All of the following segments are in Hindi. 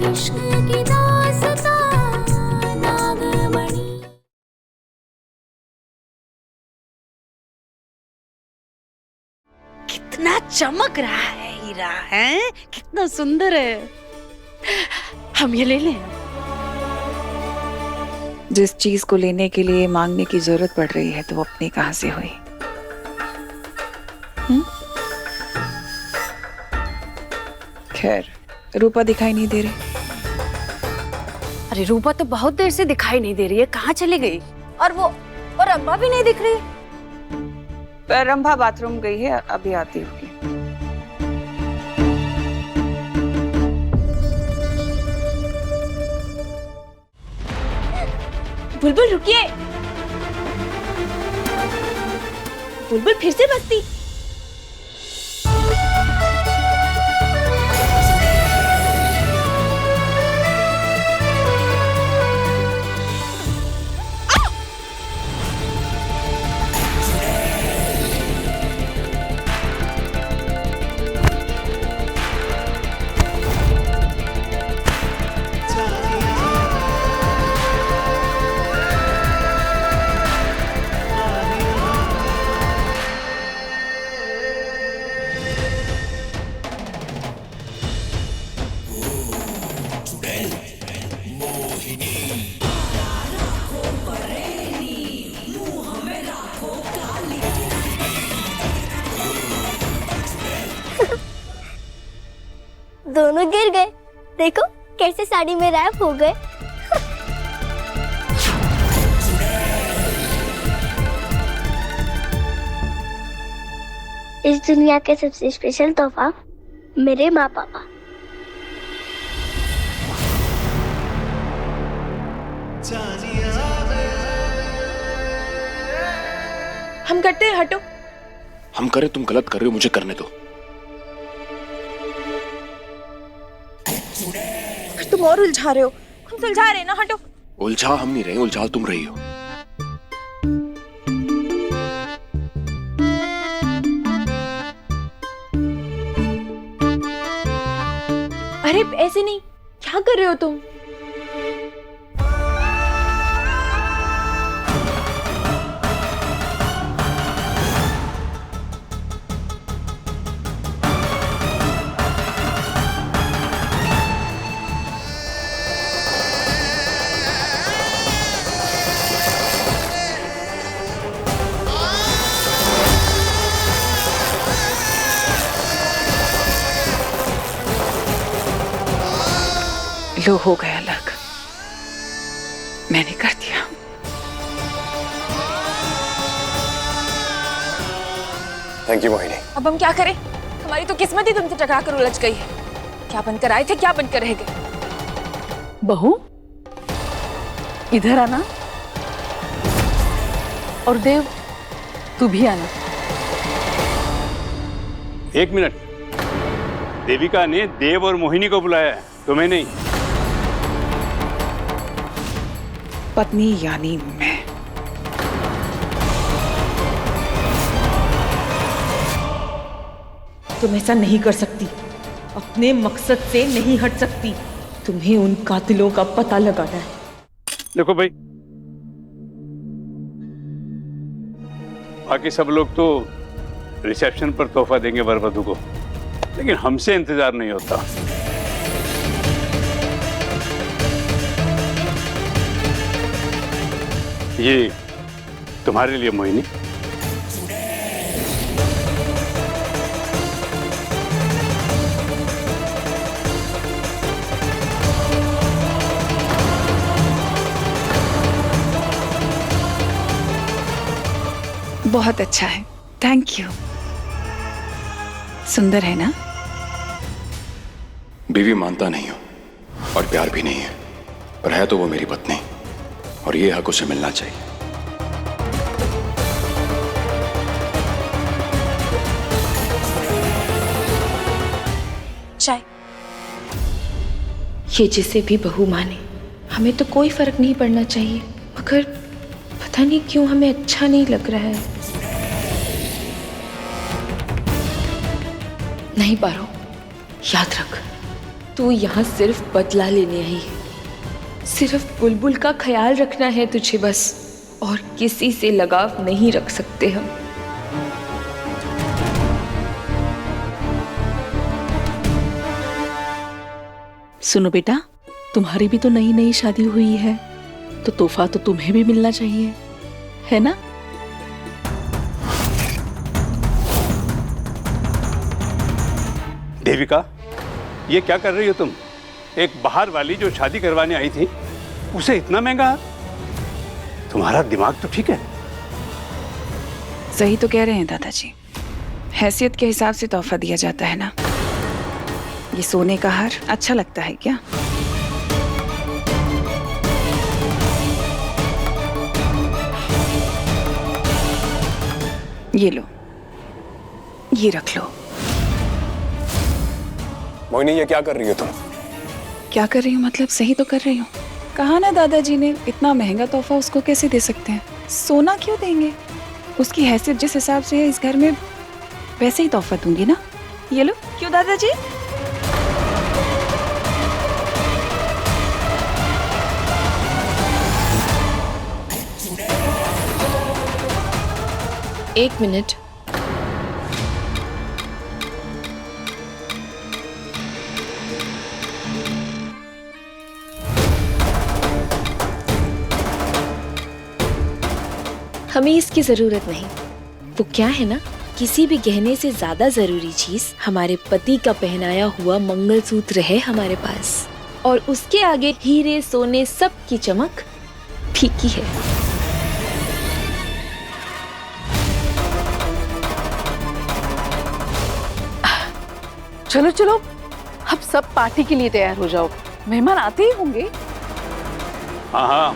इश्क की दास्तां नागमणि। कितना चमक रहा है हीरा, है कितना सुंदर है। हम ये ले लें। जिस चीज को लेने के लिए मांगने की जरूरत पड़ रही है तो वो अपनी कहां से हुई? खैर, रूपा दिखाई नहीं दे रही। अरे रूपा तो बहुत देर से दिखाई नहीं दे रही है, कहाँ चली गई? और अम्मा भी नहीं दिख रही। रंभा बाथरूम गई है, अभी आती होगी। बुलबुल रुकिए। बुलबुल फिर से बस्ती। दोनों गिर गए। देखो कैसे साड़ी में रैप हो गए। इस दुनिया के सबसे स्पेशल तोहफा मेरे माँ पापा। हम करते हैं, हटो। हम करें, तुम गलत कर रहे हो, मुझे करने दो। तुम और उलझा रहे हो। तुम सुलझा रहे ना, हटो। उलझा हम नहीं रहे, उलझा तुम रही हो। अरे ऐसे नहीं, क्या कर रहे हो तुम? लो हो गया अलग, मैंने कर दिया। Thank you Mohini. अब हम क्या करें? हमारी तो किस्मत ही तुमसे टकरा कर उलझ गई है। क्या बनकर आए थे, क्या बनकर रह गए? बहू इधर आना, और देव तू भी आना। एक मिनट, देविका ने देव और मोहिनी को बुलाया है, तुम्हें नहीं। पत्नी यानी मैं। तुम ऐसा नहीं कर सकती, अपने मकसद से नहीं हट सकती। तुम्हें उन कातिलों का पता लगाना है। देखो भाई, बाकी सब लोग तो रिसेप्शन पर तोहफा देंगे वरवधु को, लेकिन हमसे इंतजार नहीं होता। ये तुम्हारे लिए मोहिनी। बहुत अच्छा है, थैंक यू। सुंदर है ना? बीवी मानता नहीं हो और प्यार भी नहीं है, पर है तो वो मेरी पत्नी, और ये हक उसे मिलना चाहिए। चाय। ये जिसे भी बहू माने, हमें तो कोई फर्क नहीं पड़ना चाहिए, मगर पता नहीं क्यों हमें अच्छा नहीं लग रहा है। नहीं पारो, याद रख, तू यहाँ सिर्फ बदला लेने आई है। सिर्फ बुलबुल का ख्याल रखना है तुझे बस, और किसी से लगाव नहीं रख सकते हम। सुनो बेटा, तुम्हारी भी तो नई नई शादी हुई है, तो तोहफा तो तुम्हें भी मिलना चाहिए, है ना? देविका, ये क्या कर रही हो तुम? एक बाहर वाली जो शादी करवाने आई थी, उसे इतना महंगा? तुम्हारा दिमाग तो ठीक है? सही तो कह रहे हैं दादाजी, हैसियत के हिसाब से तोहफा दिया जाता है ना। ये सोने का हार अच्छा लगता है क्या? ये लो, ये रख लो। मोहिनी, ये क्या कर रही हो तुम? क्या कर रही हूँ मतलब? सही तो कर रही हूँ। कहा ना दादाजी ने, इतना महंगा तोहफा उसको कैसे दे सकते हैं? सोना क्यों देंगे? उसकी हैसियत जिस हिसाब से है इस घर में, वैसे ही तोहफा दूंगी ना। ये लो। क्यों दादाजी? एक मिनट। हमें इसकी जरूरत नहीं। वो क्या है ना, किसी भी गहने से ज्यादा जरूरी चीज हमारे पति का पहनाया हुआ मंगलसूत्र है हमारे पास, और उसके आगे हीरे सोने सब की चमक फीकी है। चलो चलो, अब सब पार्टी के लिए तैयार हो जाओ, मेहमान आते ही होंगे। हाँ हाँ,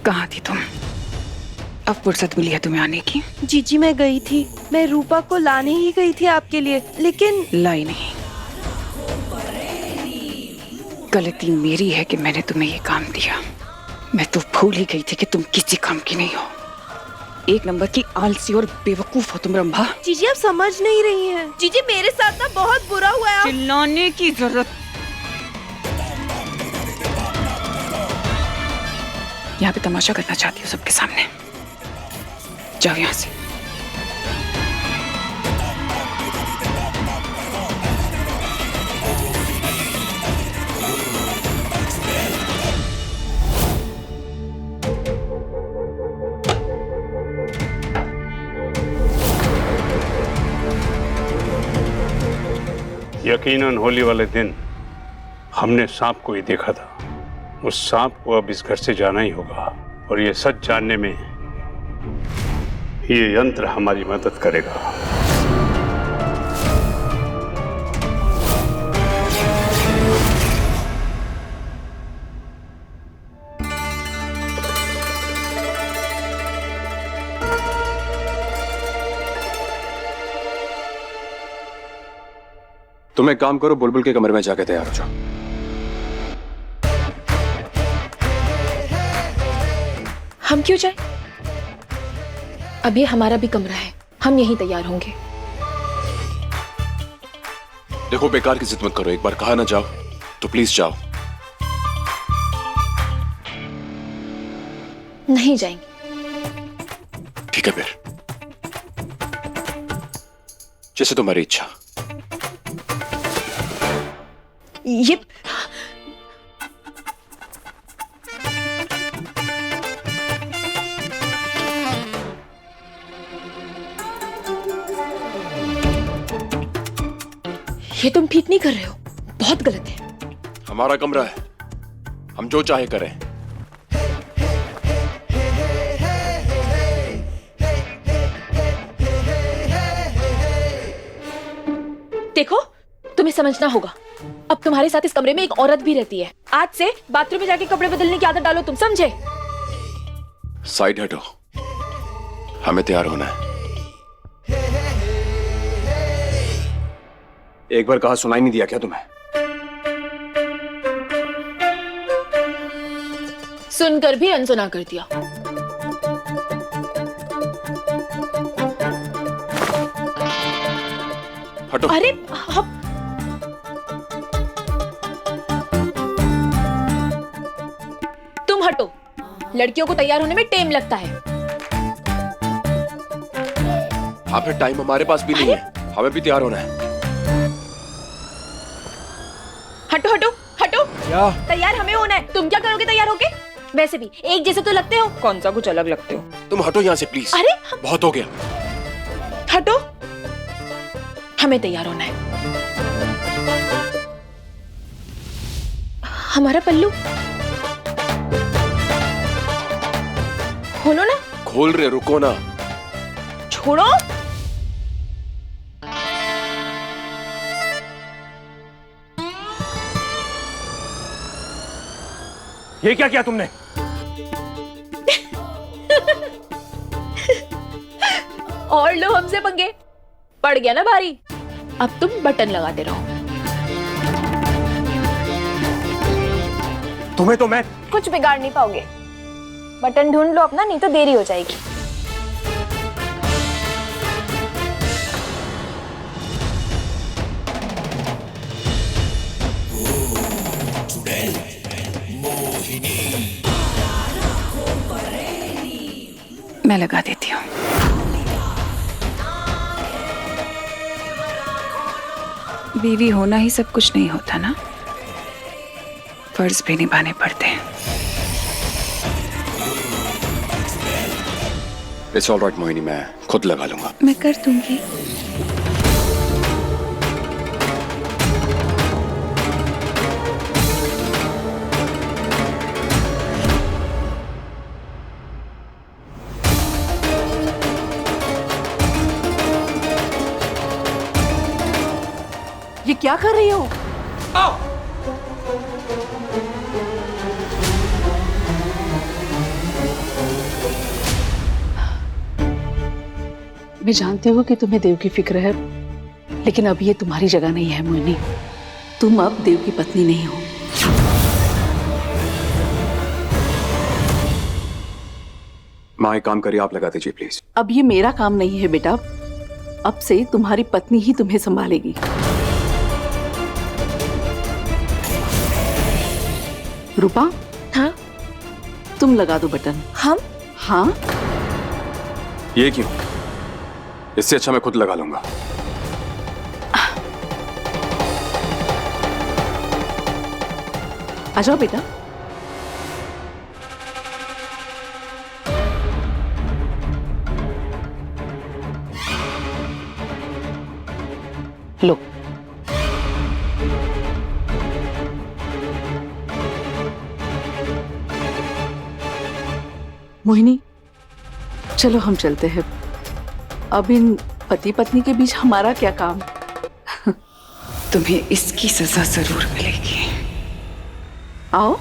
कहाँ थी तुम? अब फुर्सत मिली है तुम्हें आने की? जीजी मैं गई थी, मैं रूपा को लाने ही गई थी आपके लिए, लेकिन लाई नहीं। गलती मेरी है कि मैंने तुम्हें ये काम दिया। मैं तो भूल ही गई थी कि तुम किसी काम की नहीं हो। एक नंबर की आलसी और बेवकूफ हो तुम रंभा। जीजी आप समझ नहीं रही हैं। जीजी मेरे साथ ना बहुत बुरा हुआ है। चिल्लाने की जरूरत। यहाँ पे तमाशा करना चाहती हो सबके सामने? जाओ यहाँ से। यकीनन होली वाले दिन हमने सांप को ही देखा था। उस सांप को अब इस घर से जाना ही होगा, और ये सच जानने में ये यंत्र हमारी मदद करेगा। तुम एक काम करो, बुलबुल के कमरे में जाके तैयार हो जाओ। हम क्यों जाएं? अभी हमारा भी कमरा है, हम यहीं तैयार होंगे। देखो, बेकार की जिद मत करो। एक बार कहा ना जाओ तो प्लीज जाओ। नहीं जाएंगे। ठीक है फिर, जैसे तुम्हारी इच्छा। ये ये तुम ठीक नहीं कर रहे हो, बहुत गलत है। हमारा कमरा है, हम जो चाहे करें। देखो, तुम्हें समझना होगा, अब तुम्हारे साथ इस कमरे में एक औरत भी रहती है। आज से बाथरूम में जाके कपड़े बदलने की आदत डालो, तुम समझे? साइड हटो, हमें तैयार होना है। एक बार कहा सुनाई नहीं दिया क्या तुम्हें? सुनकर भी अनसुना कर दिया। हटो। अरे हम तुम हटो, लड़कियों को तैयार होने में टाइम लगता है। हाँ फिर टाइम हमारे पास भी नहीं है, हमें भी तैयार होना है। हटो हटो हटो। क्या? तैयार हमें होना है, तुम क्या करोगे तैयार होके? वैसे भी एक जैसे तो लगते हो। कौन सा कुछ अलग लगते हो? तुम हटो यहाँ से प्लीज। अरे बहुत हो गया। हटो, हमें तैयार होना है। हमारा पल्लू खोलो ना। खोल रहे, रुको ना। छोड़ो। ये क्या किया तुमने? और लो हमसे पंगे, पड़ गया ना भारी। अब तुम बटन लगाते रहो। तुम्हें तो मैं कुछ बिगाड़ नहीं पाओगे। बटन ढूंढ लो अपना, नहीं तो देरी हो जाएगी। मैं लगा देती हूँ। बीवी होना ही सब कुछ नहीं होता ना, फर्ज भी निभाने पड़ते हैं। इट्स ऑल राइट मोहिनी, मैं खुद लगा लूंगा। मैं कर दूंगी। ये क्या कर रही हो? मैं जानती हूँ कि तुम्हें देव की फिक्र है, लेकिन अब ये तुम्हारी जगह नहीं है मोहिनी। तुम अब देव की पत्नी नहीं हो। माँ एक काम करिए, आप लगा दीजिए प्लीज। अब ये मेरा काम नहीं है बेटा, अब से तुम्हारी पत्नी ही तुम्हें संभालेगी। रूपा, हाँ तुम लगा दो बटन। हम? हाँ। ये क्यों? इससे अच्छा मैं खुद लगा लूंगा। आ जाओ बेटा। लो। मोहिनी, चलो हम चलते हैं। अब इन पति पत्नी के बीच हमारा क्या काम? तुम्हें इसकी सजा जरूर मिलेगी। आओ।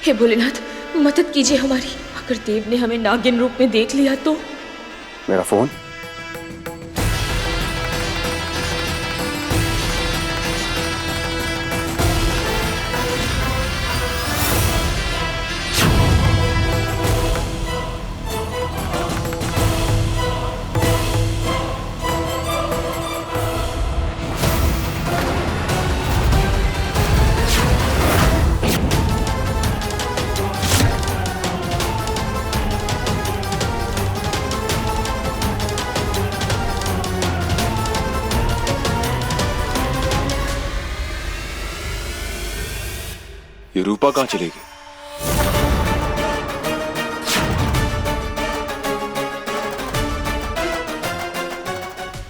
हे भोलेनाथ, मदद कीजिए हमारी। अगर देव ने हमें नागिन रूप में देख लिया तो? मेरा फोन? ये रूपा कहाँ चली गई?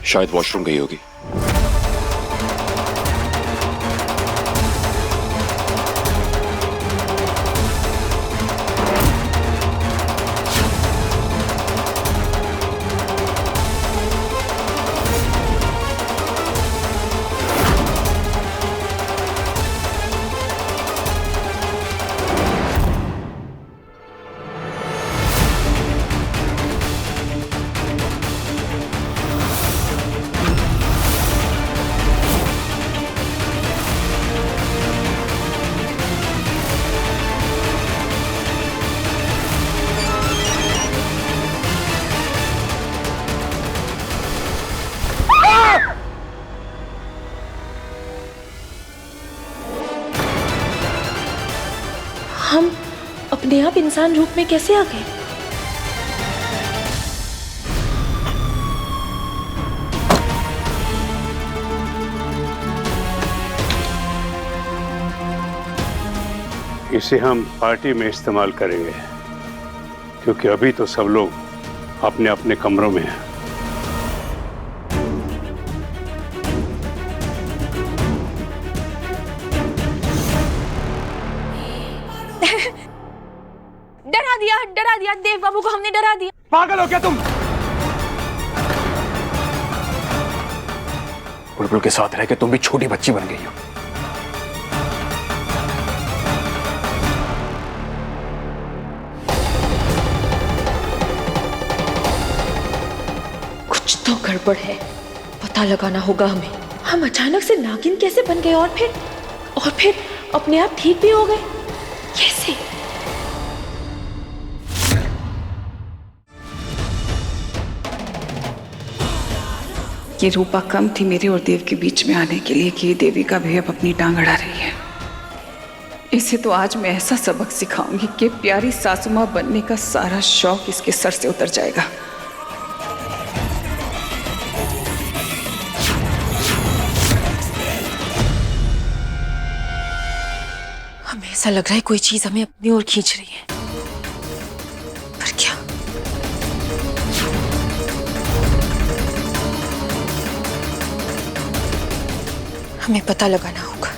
शायद वॉशरूम गई होगी। हम अपने आप इंसान रूप में कैसे आ गए? इसे हम पार्टी में इस्तेमाल करेंगे, क्योंकि अभी तो सब लोग अपने अपने कमरों में हैं। डरा दिया देव बाबू को हमने, डरा दिया। पागल हो क्या तुम? बुलबुल के साथ रह के तुम भी छोटी बच्ची बन गई हो। कुछ तो गड़बड़ है, पता लगाना होगा हमें। हम अचानक से नागिन कैसे बन गए और फिर अपने आप ठीक भी हो गए? कैसे? ये रूपा कम थी मेरे और देव के बीच में आने के लिए कि ये देविका भी अब अपनी टांग अड़ा रही है। इसे तो आज मैं ऐसा सबक सिखाऊंगी कि प्यारी सासू माँ बनने का सारा शौक इसके सर से उतर जाएगा। हमें ऐसा लग रहा है कोई चीज हमें अपनी ओर खींच रही है, पर क्या? हमें पता लगाना होगा।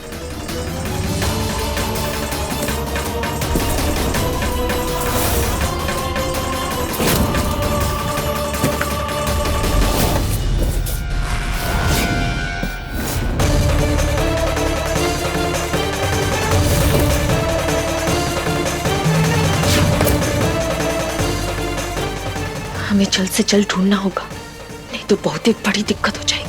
हमें जल्द से जल्द ढूंढना होगा, नहीं तो बहुत ही बड़ी दिक्कत हो जाएगी।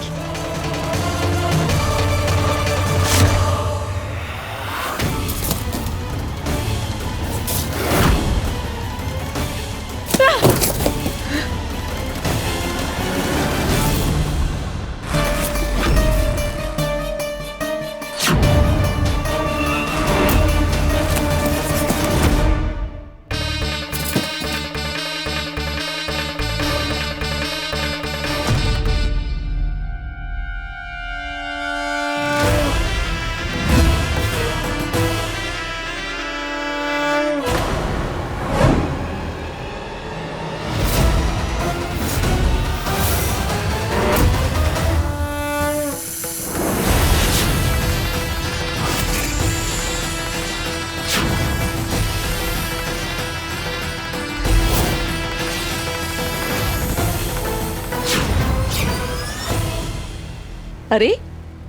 अरे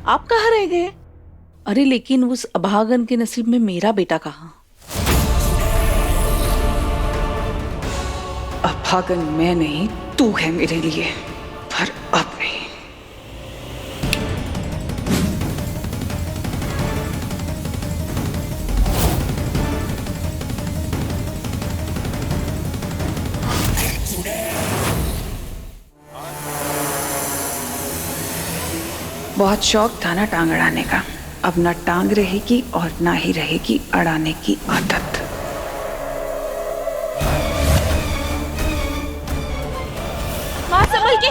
आप कहाँ रह गए? अरे लेकिन उस अभागन के नसीब में मेरा बेटा कहाँ? भागन मैं नहीं, तू है मेरे लिए, पर अब नहीं। बहुत शौक था ना टांग अड़ाने का, अब ना टांग रहेगी और ना ही रहेगी अड़ाने की आदत। माँ संभल के।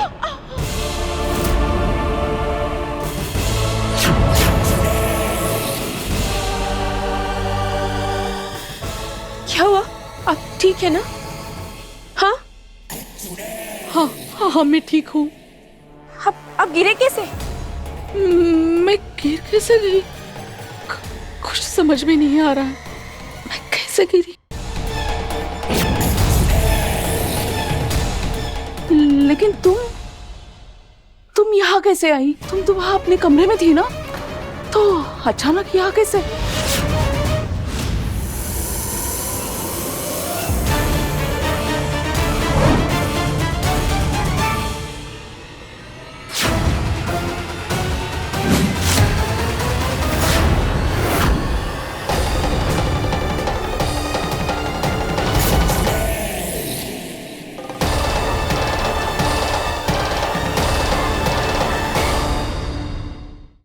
क्या हुआ? आप ठीक है ना? हाँ हाँ हाँ हाँ, मैं ठीक हूँ। आप गिरे कैसे? मैं गिर कैसे गई? कुछ समझ में नहीं आ रहा है, मैं कैसे गिरी? लेकिन तुम यहाँ कैसे आई? तुम तो वहाँ अपने कमरे में थी ना, तो अचानक यहाँ कैसे?